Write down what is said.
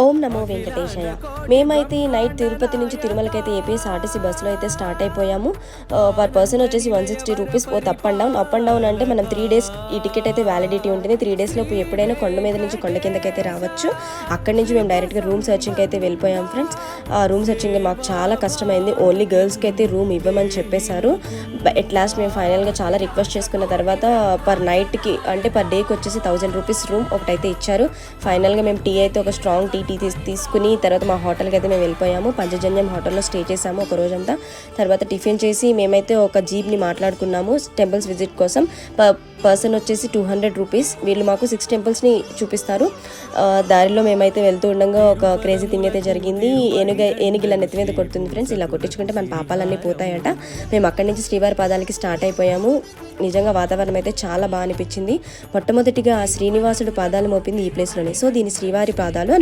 ఓం నమో వెంకటేశయ్య. మేమైతే నైట్ తిరుపతి నుంచి తిరుమలకైతే APS RTC బస్సులో అయితే స్టార్ట్ అయిపోయాము. పర్ పర్సన్ వచ్చేసి 160 రూపీస్ పోతే అప్ అండ్ డౌన్ అంటే మనం 3 days ఈ టికెట్ అయితే వ్యాలిడిటీ ఉంటుంది. 3 days లోపు ఎప్పుడైనా కొండ మీద నుంచి కొండ కిందకైతే రావచ్చు. అక్కడి నుంచి మేము డైరెక్ట్గా రూమ్ సర్చింగ్కి అయితే వెళ్ళిపోయాం ఫ్రెండ్స్. ఆ రూమ్ సర్చింగ్ మాకు చాలా కష్టమైంది. ఓన్లీ గర్ల్స్కి అయితే రూమ్ ఇవ్వమని చెప్పేశారు. ఎట్ లాస్ట్ మేము ఫైనల్గా చాలా రిక్వెస్ట్ చేసుకున్న తర్వాత పర్ నైట్కి అంటే పర్ డేకి వచ్చేసి 1000 రూపీస్ రూమ్ ఒకటైతే ఇచ్చారు. ఫైనల్గా మేము టీ అయితే ఒక స్ట్రాంగ్ టీ తీసుకుని తర్వాత మా హోటల్కి అయితే మేము వెళ్ళిపోయాము. పంచజన్యం హోటల్లో స్టే చేసాము ఒక రోజంతా. తర్వాత టిఫిన్ చేసి మేమైతే ఒక జీప్ని మాట్లాడుకున్నాము టెంపుల్స్ విజిట్ కోసం. పర్సన్ వచ్చేసి 200 రూపీస్. వీళ్ళు మాకు 6 టెంపుల్స్ని చూపిస్తారు. దారిలో మేమైతే వెళ్తూ ఉండగా ఒక క్రేజీ థింగ్ అయితే జరిగింది. ఏనుగిల నెత్తి మీద కొడుతుంది ఫ్రెండ్స్. ఇలా కొట్టించుకుంటే మన పాపాలన్నీ పోతాయట. మేము అక్కడి నుంచి శ్రీవారి పాదాలకి స్టార్ట్ అయిపోయాము. నిజంగా వాతావరణం అయితే చాలా బాగా అనిపించింది. మొట్టమొదటిగా శ్రీనివాసుడు పాదాలు మోపింది ఈ ప్లేస్లోనే. సో దీని శ్రీవారి పాదాలు అని